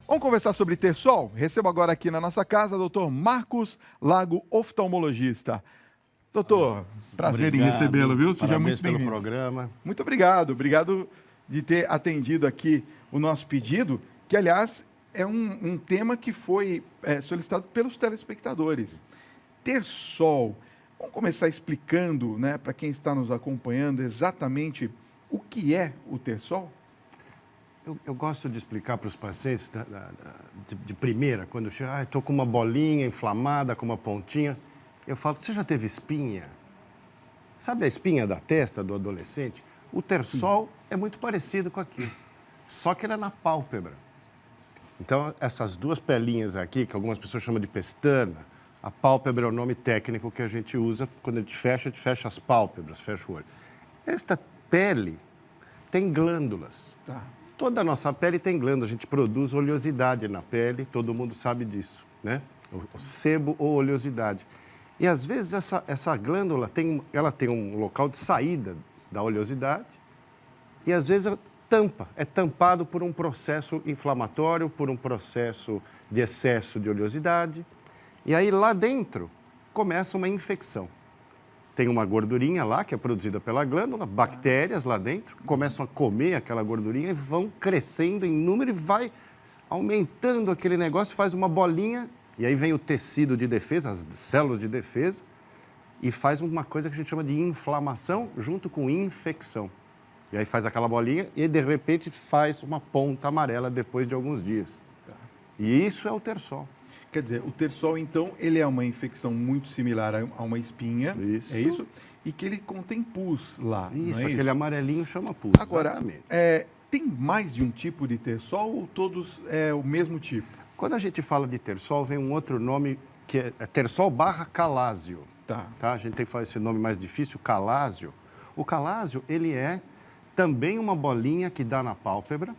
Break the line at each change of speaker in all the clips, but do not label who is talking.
Vamos conversar sobre ter sol? Recebo agora aqui na nossa casa o doutor Marcos Lago, oftalmologista. Doutor, prazer em recebê-lo, viu?
Seja muito bem-vindo. Pelo programa.
Muito obrigado. Obrigado de ter atendido aqui o nosso pedido, que, aliás, é um tema que foi solicitado pelos telespectadores. Ter sol. Vamos começar explicando, né, para quem está nos acompanhando, exatamente o que é o ter sol?
Eu gosto de explicar para os pacientes de primeira, quando chega, estou com uma bolinha inflamada, com uma pontinha. Eu falo, você já teve espinha? Sabe a espinha da testa do adolescente? O tersol é muito parecido com aquilo, só que ele é na pálpebra. Então, essas duas pelinhas aqui, que algumas pessoas chamam de pestana, a pálpebra é o nome técnico que a gente usa quando a gente fecha as pálpebras, fecha o olho. Esta pele tem glândulas.
Tá.
Toda a nossa pele tem glândula, a gente produz oleosidade na pele, todo mundo sabe disso, né? O sebo ou oleosidade. E, às vezes, essa glândula ela tem um local de saída da oleosidade e, às vezes, é tampado por um processo inflamatório, por um processo de excesso de oleosidade. E aí, lá dentro, começa uma infecção. Tem uma gordurinha lá, que é produzida pela glândula, bactérias lá dentro, começam a comer aquela gordurinha e vão crescendo em número e vai aumentando aquele negócio, faz uma bolinha, e aí vem o tecido de defesa, as células de defesa, e faz uma coisa que a gente chama de inflamação junto com infecção. E aí faz aquela bolinha e, de repente, faz uma ponta amarela depois de alguns dias.
Tá.
E isso é o tersol.
Quer dizer, o tersol, então, ele é uma infecção muito similar a uma espinha,
Isso.
é isso? E que ele contém pus lá,
Isso,
não é
aquele
isso?
amarelinho chama pus.
Agora, tem mais de um tipo de tersol ou todos é o mesmo tipo?
Quando a gente fala de tersol, vem um outro nome que é tersol barra calásio.
Tá.
A gente tem que falar esse nome mais difícil, calásio. O calásio, ele é também uma bolinha que dá na pálpebra,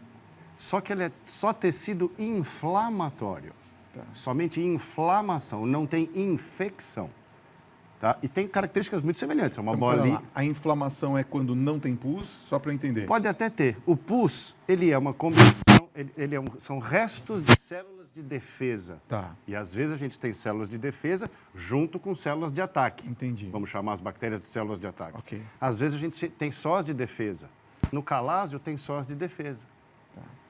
só que ele é só tecido inflamatório.
Tá.
Somente inflamação, não tem infecção. Tá? E tem características muito semelhantes. É uma
Então,
bolinha.
a inflamação é quando não tem pus, só para eu entender.
Pode até ter. O pus, ele é uma combinação, são restos de células de defesa.
Tá.
E às vezes a gente tem células de defesa junto com células de ataque.
Entendi.
Vamos chamar as bactérias de células de ataque.
Ok.
Às vezes a gente tem só as de defesa. No calásio tem só as de defesa.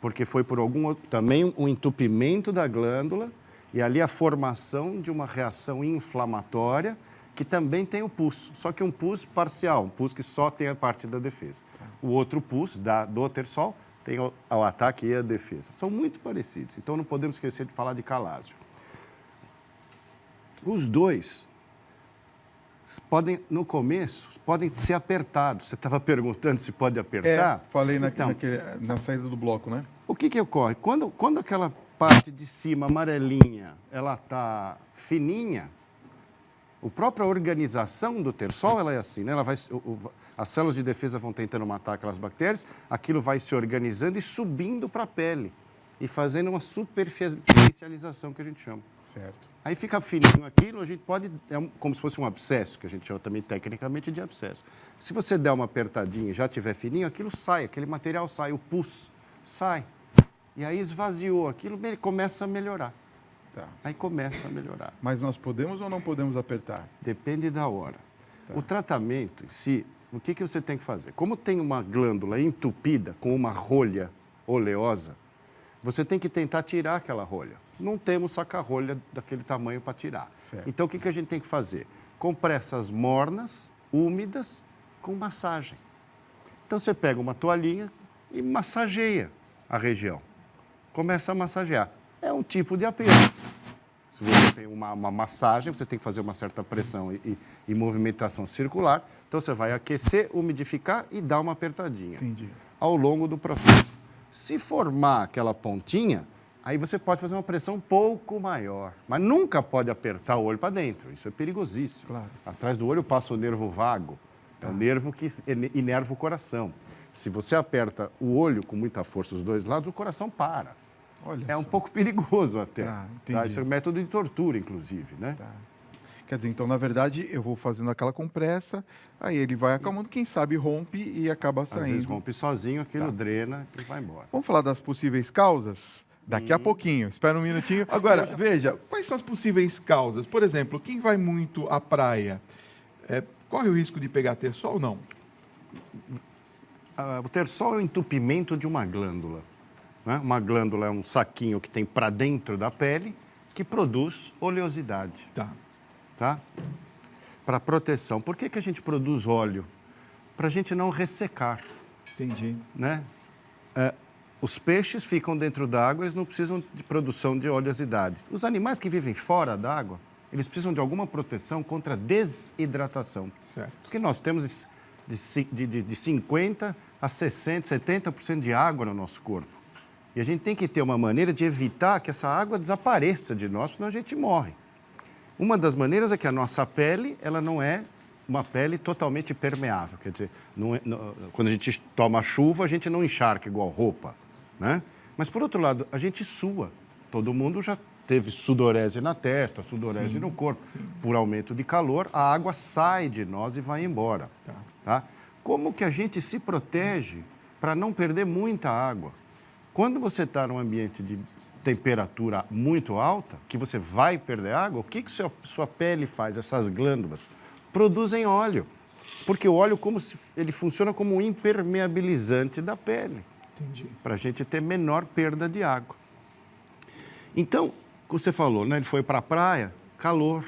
Porque foi por também um entupimento da glândula e ali a formação de uma reação inflamatória que também tem o pus, só que um pus parcial, um pus que só tem a parte da defesa. O outro pus, do tersol, tem o ataque e a defesa. São muito parecidos, então não podemos esquecer de falar de calásio. Os dois podem, no começo, podem ser apertados. Você estava perguntando se pode apertar?
Falei
Então,
na saída do bloco, né?
o que ocorre? Quando aquela parte de cima, amarelinha, ela está fininha, a própria organização do tersol ela é assim, né? As células de defesa vão tentando matar aquelas bactérias, aquilo vai se organizando e subindo para a pele e fazendo uma superficialização que a gente chama.
Certo.
Aí fica fininho aquilo, a gente pode, como se fosse um abscesso, que a gente chama também tecnicamente de abscesso. Se você der uma apertadinha e já tiver fininho, aquilo sai, aquele material sai, o pus sai. E aí esvaziou aquilo, ele começa a melhorar.
Tá.
Aí começa a melhorar.
Mas nós podemos ou não podemos apertar?
Depende da hora.
Tá.
O tratamento em si, o que você tem que fazer? Como tem uma glândula entupida com uma rolha oleosa, você tem que tentar tirar aquela rolha. Não temos saca-rolha daquele tamanho para tirar.
Certo.
Então, o que a gente tem que fazer? Compressas mornas, úmidas, com massagem. Então, você pega uma toalhinha e massageia a região. Começa a massagear. É um tipo de apelo. Se você tem uma massagem, você tem que fazer uma certa pressão e movimentação circular. Então, você vai aquecer, umidificar e dar uma apertadinha.
Entendi.
Ao longo do processo. Se formar aquela pontinha, aí você pode fazer uma pressão um pouco maior. Mas nunca pode apertar o olho para dentro. Isso é perigosíssimo.
Claro.
Atrás do olho passa o nervo vago. É o nervo que inerva o coração. Se você aperta o olho com muita força dos dois lados, o coração para.
Olha
É um
só.
pouco perigoso até.
Entendi.
Isso é um método de tortura, inclusive, né?
Tá. Quer dizer, então, na verdade, eu vou fazendo aquela compressa, aí ele vai acalmando, quem sabe rompe e acaba
Às
saindo.
vezes rompe sozinho, aquilo drena e vai embora.
Vamos falar das possíveis causas Daqui a pouquinho, espera um minutinho. Agora, veja, quais são as possíveis causas? Por exemplo, quem vai muito à praia, corre o risco de pegar terçol ou não?
O terçol é o entupimento de uma glândula. Né? Uma glândula é um saquinho que tem para dentro da pele que produz oleosidade. Tá? Para proteção. Por que a gente produz óleo? Para a gente não ressecar.
Entendi.
Né? Os peixes ficam dentro d'água, eles não precisam de produção de oleosidade. Os animais que vivem fora d'água, eles precisam de alguma proteção contra a desidratação.
Certo.
Porque nós temos de 50% a 60%, 70% de água no nosso corpo. E a gente tem que ter uma maneira de evitar que essa água desapareça de nós, senão a gente morre. Uma das maneiras é que a nossa pele, ela não é uma pele totalmente permeável. Quer dizer, quando a gente toma chuva, a gente não encharca igual roupa, né? Mas, por outro lado, a gente sua. Todo mundo já teve sudorese na testa, sudorese no corpo. Sim. Por aumento de calor, a água sai de nós e vai embora. Tá? Como que a gente se protege para não perder muita água? Quando você está num ambiente de temperatura muito alta, que você vai perder água, o que sua pele faz? Essas glândulas produzem óleo, porque o óleo ele funciona como um impermeabilizante da pele.
Entendi.
Para a gente ter menor perda de água. Então, como você falou, né? Ele foi para a praia, calor,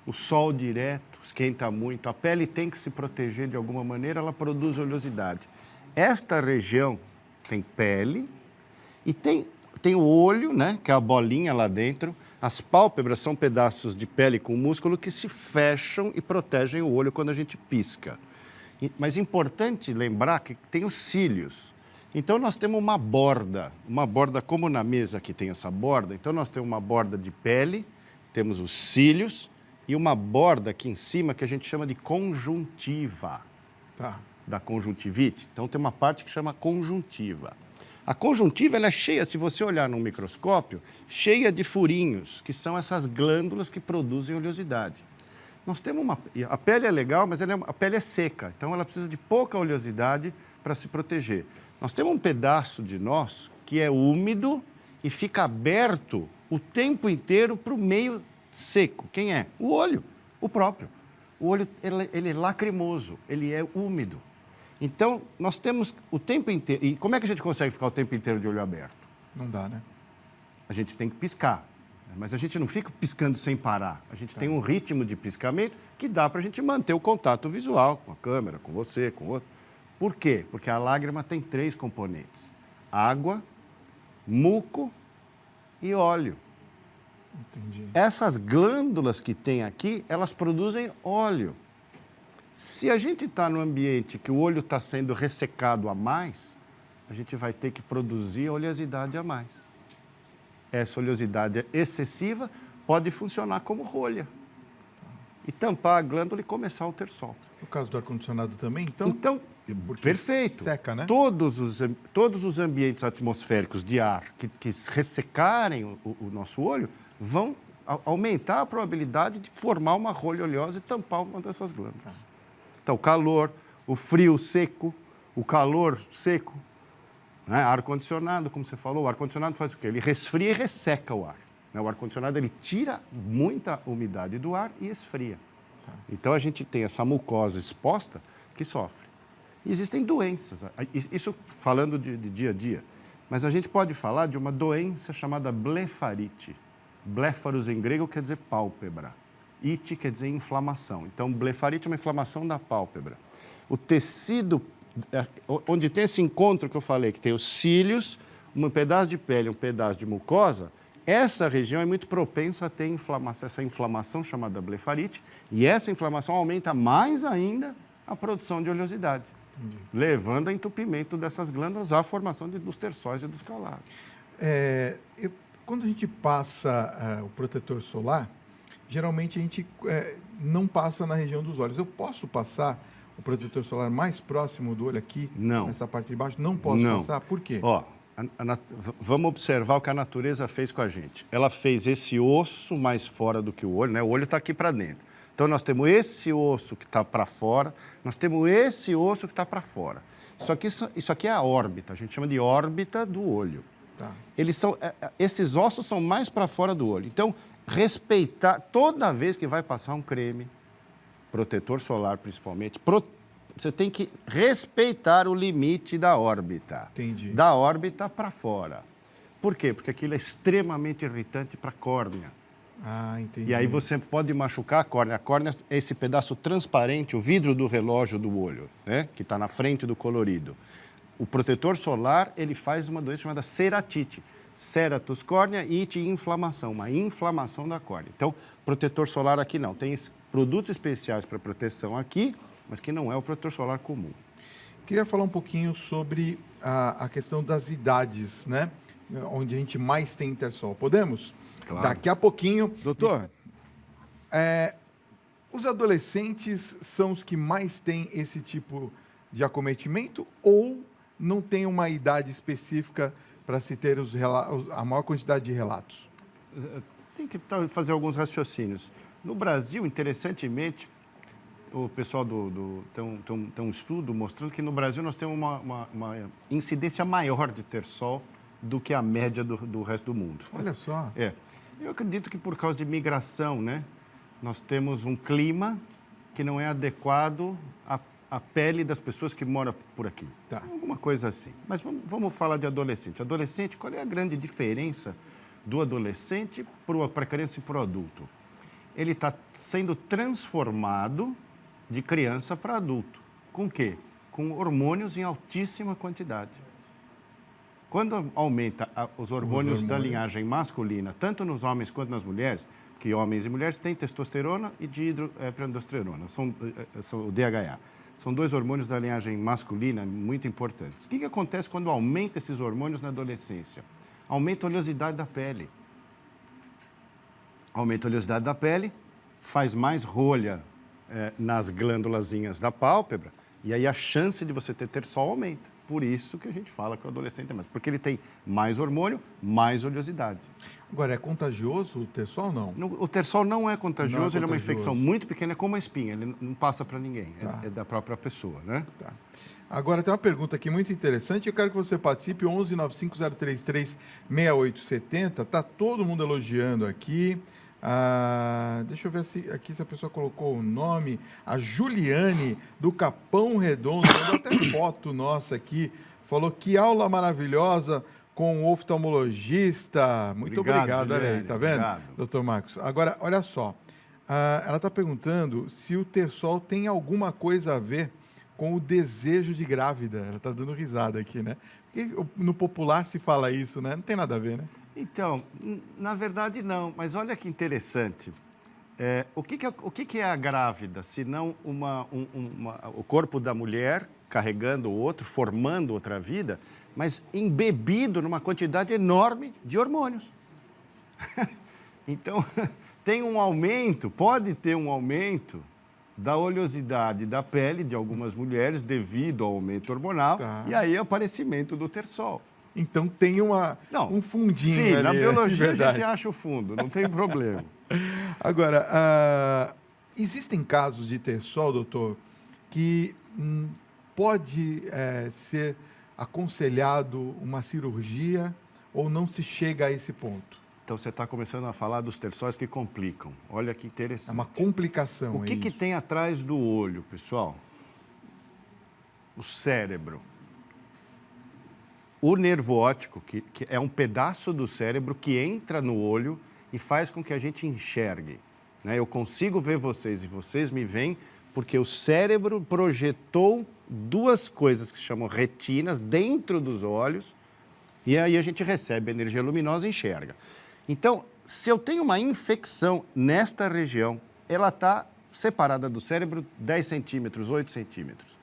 o sol direto, esquenta muito, a pele tem que se proteger de alguma maneira, ela produz oleosidade. Esta região tem pele e tem o olho, né? Que é a bolinha lá dentro. As pálpebras são pedaços de pele com músculo que se fecham e protegem o olho quando a gente pisca. Mas é importante lembrar que tem os cílios. Então, nós temos uma borda como na mesa aqui tem essa borda. Então, nós temos uma borda de pele, temos os cílios e uma borda aqui em cima que a gente chama de conjuntiva, da conjuntivite. Então, tem uma parte que chama conjuntiva. A conjuntiva ela é cheia, se você olhar num microscópio, cheia de furinhos, que são essas glândulas que produzem oleosidade. Nós temos a pele é legal, mas a pele é seca, então ela precisa de pouca oleosidade para se proteger. Nós temos um pedaço de nós que é úmido e fica aberto o tempo inteiro para o meio seco. Quem é? O olho, o próprio. O olho ele é lacrimoso, ele é úmido. Então, nós temos o tempo inteiro... E como é que a gente consegue ficar o tempo inteiro de olho aberto?
Não dá, né?
A gente tem que piscar. Mas a gente não fica piscando sem parar. A gente tem um ritmo de piscamento que dá para a gente manter o contato visual com a câmera, com você, com o outro. Por quê? Porque a lágrima tem 3 componentes. Água, muco e óleo.
Entendi.
Essas glândulas que tem aqui, elas produzem óleo. Se a gente está num ambiente que o olho está sendo ressecado a mais, a gente vai ter que produzir oleosidade a mais. Essa oleosidade excessiva pode funcionar como rolha. E tampar a glândula e começar o terçol.
No caso do ar-condicionado também,
então perfeito.
Seca, né?
Todos os ambientes atmosféricos de ar que ressecarem o nosso olho vão aumentar a probabilidade de formar uma rolha oleosa e tampar uma dessas glândulas. Então, o calor, o frio seco, o calor seco, né? Ar-condicionado, como você falou, o ar-condicionado faz o quê? Ele resfria e resseca o ar. Né? O ar-condicionado ele tira muita umidade do ar e esfria. Então, a gente tem essa mucosa exposta que sofre. E existem doenças, isso falando de dia a dia, mas a gente pode falar de uma doença chamada blefarite. Bléfaros em grego quer dizer pálpebra. Ite quer dizer inflamação. Então, blefarite é uma inflamação da pálpebra. O tecido, onde tem esse encontro que eu falei, que tem os cílios, um pedaço de pele, um pedaço de mucosa, essa região é muito propensa a ter inflamação, essa inflamação chamada blefarite, e essa inflamação aumenta mais ainda a produção de oleosidade, levando a entupimento dessas glândulas à formação dos terçóis e dos calados.
Quando a gente passa o protetor solar, geralmente a gente não passa na região dos olhos. Eu posso passar o protetor solar mais próximo do olho aqui?
Não.
Nessa parte de baixo? Não posso passar? Por quê?
Vamos observar o que a natureza fez com a gente. Ela fez esse osso mais fora do que o olho, né? O olho está aqui para dentro. Então, nós temos esse osso que está para fora, nós temos esse osso que está para fora. Isso aqui é a órbita, a gente chama de órbita do olho.
Tá.
Esses ossos são mais para fora do olho. Então, respeitar, toda vez que vai passar um creme, protetor solar principalmente, você tem que respeitar o limite da órbita.
Entendi.
Da órbita para fora. Por quê? Porque aquilo é extremamente irritante para a córnea.
Ah, entendi.
E aí você pode machucar a córnea. A córnea é esse pedaço transparente, o vidro do relógio do olho, né? Que está na frente do colorido. O protetor solar, ele faz uma doença chamada ceratite. Ceratus córnea, ite, inflamação, uma inflamação da córnea. Então, protetor solar aqui não. Tem produtos especiais para proteção aqui, mas que não é o protetor solar comum.
Queria falar um pouquinho sobre a questão das idades, né? Onde a gente mais tem Intersol. Podemos?
Claro.
Daqui a pouquinho. Doutor, os adolescentes são os que mais têm esse tipo de acometimento ou não tem uma idade específica para se ter a maior quantidade de relatos?
Tem que fazer alguns raciocínios. No Brasil, interessantemente, o pessoal tem um estudo mostrando que no Brasil nós temos uma incidência maior de Tersol do que a média do resto do mundo.
Olha só.
Eu acredito que por causa de migração, né, nós temos um clima que não é adequado à pele das pessoas que moram por aqui.
Tá.
Alguma coisa assim. Mas vamos falar de adolescente. Adolescente, qual é a grande diferença do adolescente para a criança e para o adulto? Ele está sendo transformado de criança para adulto. Com o quê? Com hormônios em altíssima quantidade. Quando aumenta os hormônios da linhagem masculina, tanto nos homens quanto nas mulheres, que homens e mulheres têm testosterona e dihidroepiandrosterona, são o DHA. São dois hormônios da linhagem masculina muito importantes. O que acontece quando aumenta esses hormônios na adolescência? Aumenta a oleosidade da pele. Aumenta a oleosidade da pele, faz mais rolha nas glândulazinhas da pálpebra, e aí a chance de você ter Tersol aumenta. Por isso que a gente fala que o adolescente é mais, porque ele tem mais hormônio, mais oleosidade.
Agora, é contagioso o Tersol ou não?
O Tersol não é contagioso, ele é uma
contagioso.
infecção muito pequena, é como a espinha, ele não passa para ninguém,
Tá.
é da própria pessoa, né?
Tá. Agora, tem uma pergunta aqui muito interessante, eu quero que você participe, 11 95033 6870, tá todo mundo elogiando aqui. Deixa eu ver se a pessoa colocou o nome. A Juliane, do Capão Redondo, mandou até foto nossa aqui. Falou que aula maravilhosa com o oftalmologista. Muito obrigado, olha aí, tá vendo,
obrigado.
doutor Marcos? Agora, olha só. Ela está perguntando se o Tersol tem alguma coisa a ver com o desejo de grávida. Ela está dando risada aqui, né? Porque no popular se fala isso, né? Não tem nada a ver, né?
Então, na verdade não, mas olha que interessante. O que é a grávida, se não o corpo da mulher carregando o outro, formando outra vida, mas embebido numa quantidade enorme de hormônios. Então, pode ter um aumento da oleosidade da pele de algumas mulheres devido ao aumento hormonal,
Tá.
e aí o aparecimento do Tersol.
Então tem um fundinho
Sim,
ali.
na biologia a
verdade.
gente acha o fundo, não tem problema.
Agora, existem casos de Tersol, doutor, que pode ser aconselhado uma cirurgia ou não se chega a esse ponto?
Então você está começando a falar dos tersóis que complicam. Olha que
É
interessante.
uma complicação.
O que
isso.
tem atrás do olho, pessoal? O cérebro. O nervo óptico, que é um pedaço do cérebro que entra no olho e faz com que a gente enxergue. Né? Eu consigo ver vocês e vocês me veem porque o cérebro projetou duas coisas que se chamam retinas dentro dos olhos e aí a gente recebe energia luminosa e enxerga. Então, se eu tenho uma infecção nesta região, ela está separada do cérebro 10 centímetros, 8 centímetros.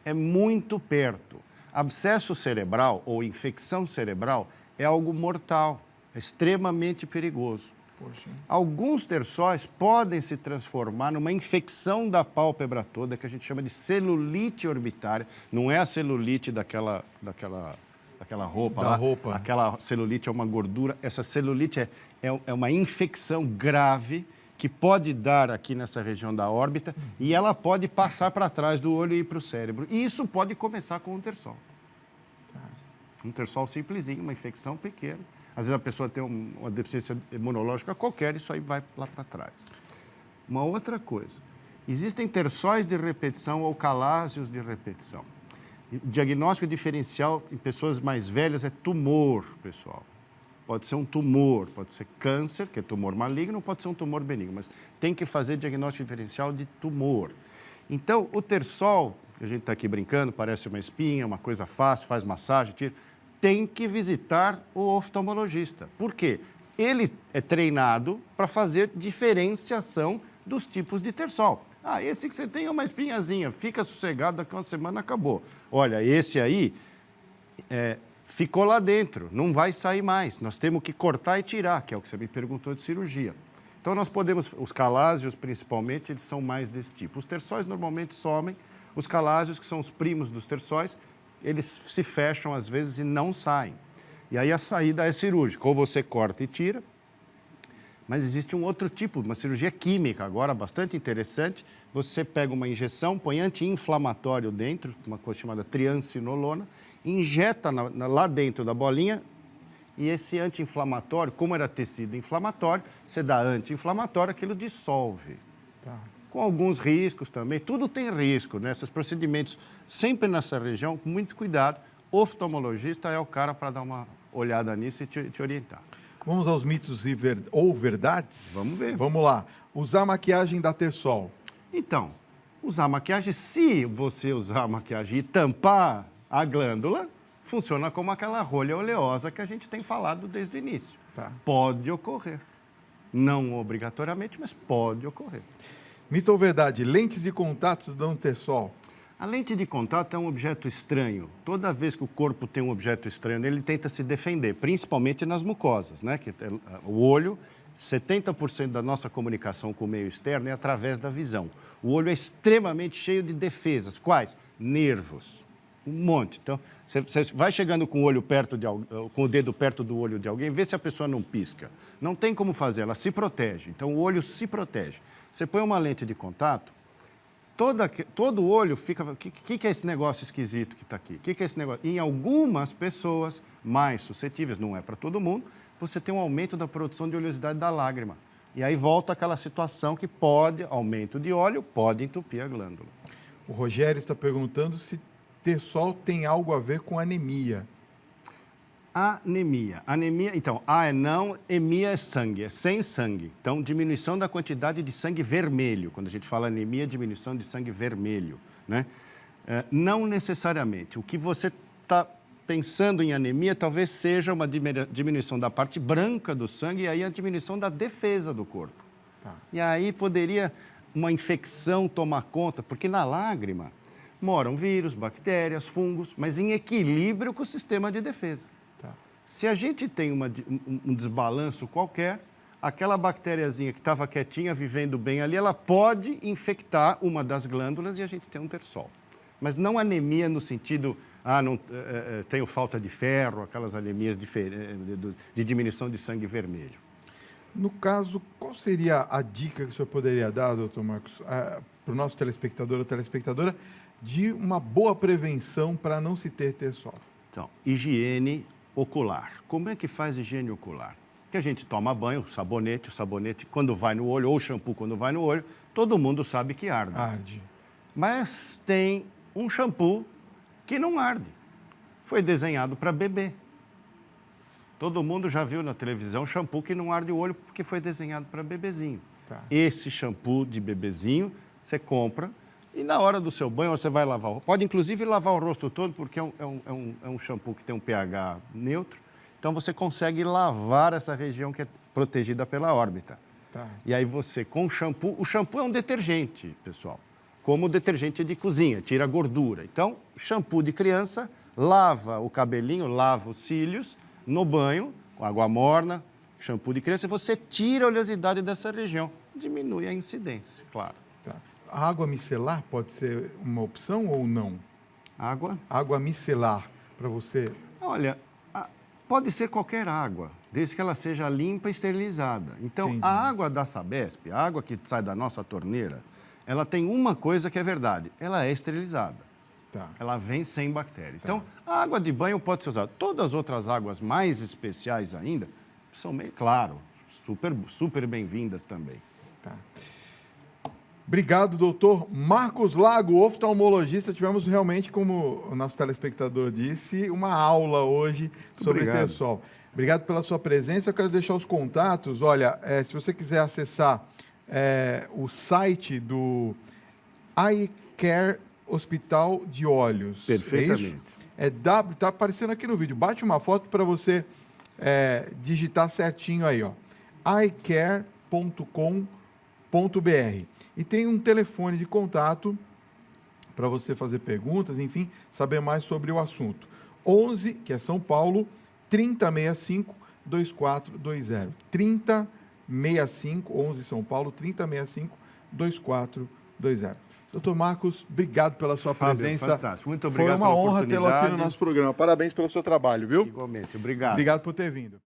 É muito perto. Abscesso cerebral ou infecção cerebral é algo mortal, é extremamente perigoso.
Poxa.
Alguns tersóis podem se transformar numa infecção da pálpebra toda, que a gente chama de celulite orbitária. Não é a celulite daquela roupa
Da
lá.
roupa.
Aquela celulite é uma gordura. Essa celulite é uma infecção grave que pode dar aqui nessa região da órbita e ela pode passar para trás do olho e ir para o cérebro. E isso pode começar com um tersol. Um terçol simplesinho, uma infecção pequena. Às vezes a pessoa tem uma deficiência imunológica qualquer, isso aí vai lá para trás. Uma outra coisa, existem terçóis de repetição ou calásios de repetição. O diagnóstico diferencial em pessoas mais velhas é tumor, pessoal. Pode ser um tumor, pode ser câncer, que é tumor maligno, pode ser um tumor benigno, mas tem que fazer diagnóstico diferencial de tumor. Então, o terçol, que a gente está aqui brincando, parece uma espinha, uma coisa fácil, faz massagem, tira, tem que visitar o oftalmologista. Por quê? Ele é treinado para fazer diferenciação dos tipos de terçol. Ah, esse que você tem é uma espinhazinha, fica sossegado, daqui a uma semana acabou. Olha, esse aí ficou lá dentro, não vai sair mais. Nós temos que cortar e tirar, que é o que você me perguntou de cirurgia. Então, nós podemos, os calásios principalmente, eles são mais desse tipo. Os terçóis normalmente somem, os calásios, que são os primos dos terçóis, eles se fecham às vezes e não saem. E aí a saída é cirúrgica, ou você corta e tira, mas existe um outro tipo, uma cirurgia química agora, bastante interessante. Você pega uma injeção, põe anti-inflamatório dentro, uma coisa chamada triancinolona, injeta lá dentro da bolinha, e esse anti-inflamatório, como era tecido inflamatório, você dá anti-inflamatório, aquilo dissolve.
Tá.
Com alguns riscos também, tudo tem risco, né? Esses procedimentos, sempre nessa região, com muito cuidado. O oftalmologista é o cara para dar uma olhada nisso e te orientar.
Vamos aos mitos ou verdades?
Vamos ver.
Vamos lá. Usar maquiagem dá terçol.
Então, usar maquiagem, se você usar a maquiagem e tampar a glândula, funciona como aquela rolha oleosa que a gente tem falado desde o início.
Tá.
Pode ocorrer. Não obrigatoriamente, mas pode ocorrer.
Mito ou verdade? Lentes de contato dão terçol.
A lente de contato é um objeto estranho. Toda vez que o corpo tem um objeto estranho nele, ele tenta se defender, principalmente nas mucosas, né? Que o olho, 70% da nossa comunicação com o meio externo é através da visão. O olho é extremamente cheio de defesas. Quais? Nervos. Um monte. Então, você vai chegando com o olho com o dedo perto do olho de alguém, vê se a pessoa não pisca. Não tem como fazer, ela se protege. Então, o olho se protege. Você põe uma lente de contato, todo o olho fica... O que é esse negócio esquisito que está aqui? O que é esse negócio? Em algumas pessoas mais suscetíveis, não é para todo mundo, você tem um aumento da produção de oleosidade da lágrima. E aí volta aquela situação que aumento de óleo, pode entupir a glândula.
O Rogério está perguntando se terçol tem algo a ver com anemia.
Anemia. Anemia, então, A é não, emia é sangue, é sem sangue. Então, diminuição da quantidade de sangue vermelho. Quando a gente fala anemia, diminuição de sangue vermelho, né? Não necessariamente. O que você está pensando em anemia talvez seja uma diminuição da parte branca do sangue e aí a diminuição da defesa do corpo.
Tá.
E aí poderia uma infecção tomar conta, porque na lágrima moram vírus, bactérias, fungos, mas em equilíbrio com o sistema de defesa.
Tá.
Se a gente tem um desbalanço qualquer, aquela bactériazinha que estava quietinha, vivendo bem ali, ela pode infectar uma das glândulas e a gente tem um terçol. Mas não anemia no sentido, tenho falta de ferro, aquelas anemias de diminuição de sangue vermelho.
No caso, qual seria a dica que o senhor poderia dar, doutor Marcos, para o nosso telespectador ou telespectadora, de uma boa prevenção para não se ter terçol?
Então, higiene ocular. Como é que faz higiene ocular? Que a gente toma banho, o sabonete quando vai no olho, ou o shampoo quando vai no olho, todo mundo sabe que arde.
Arde.
Mas tem um shampoo que não arde. Foi desenhado para bebê. Todo mundo já viu na televisão shampoo que não arde o olho porque foi desenhado para bebezinho.
Tá.
Esse shampoo de bebezinho, você compra e na hora do seu banho você vai lavar. Pode inclusive lavar o rosto todo porque é um shampoo que tem um pH neutro. Então você consegue lavar essa região que é protegida pela órbita.
Tá.
E aí você, com o shampoo é um detergente, pessoal. Como o detergente de cozinha, tira a gordura. Então, shampoo de criança, lava o cabelinho, lava os cílios, no banho, com água morna, shampoo de criança, você tira a oleosidade dessa região, diminui a incidência, claro.
Tá. A água micelar pode ser uma opção ou não?
Água?
Água micelar, para você...
Olha, pode ser qualquer água, desde que ela seja limpa e esterilizada. Então,
Entendi.
a água da Sabesp, a água que sai da nossa torneira, ela tem uma coisa que é verdade, ela é esterilizada.
Tá.
Ela vem sem bactéria. Então, a água de banho pode ser usada. Todas as outras águas mais especiais ainda são, meio claro, super bem-vindas também.
Tá. Obrigado, doutor Marcos Lago, oftalmologista. Tivemos realmente, como o nosso telespectador disse, uma aula hoje sobre Tersol. Obrigado pela sua presença. Eu quero deixar os contatos. Olha, se você quiser acessar o site do Eye Care Hospital de Olhos.
Perfeitamente.
Tá aparecendo aqui no vídeo. Bate uma foto para você digitar certinho aí, ó. eyecare.com.br. E tem um telefone de contato para você fazer perguntas, enfim, saber mais sobre o assunto. 11, que é São Paulo, 3065-2420. 3065, 11 São Paulo, 3065-2420. Doutor Marcos, obrigado pela sua presença.
Fantástico. Muito obrigado
pela oportunidade. Foi uma honra tê-lo aqui no nosso programa. Parabéns pelo seu trabalho, viu?
Igualmente. Obrigado.
Obrigado por ter vindo.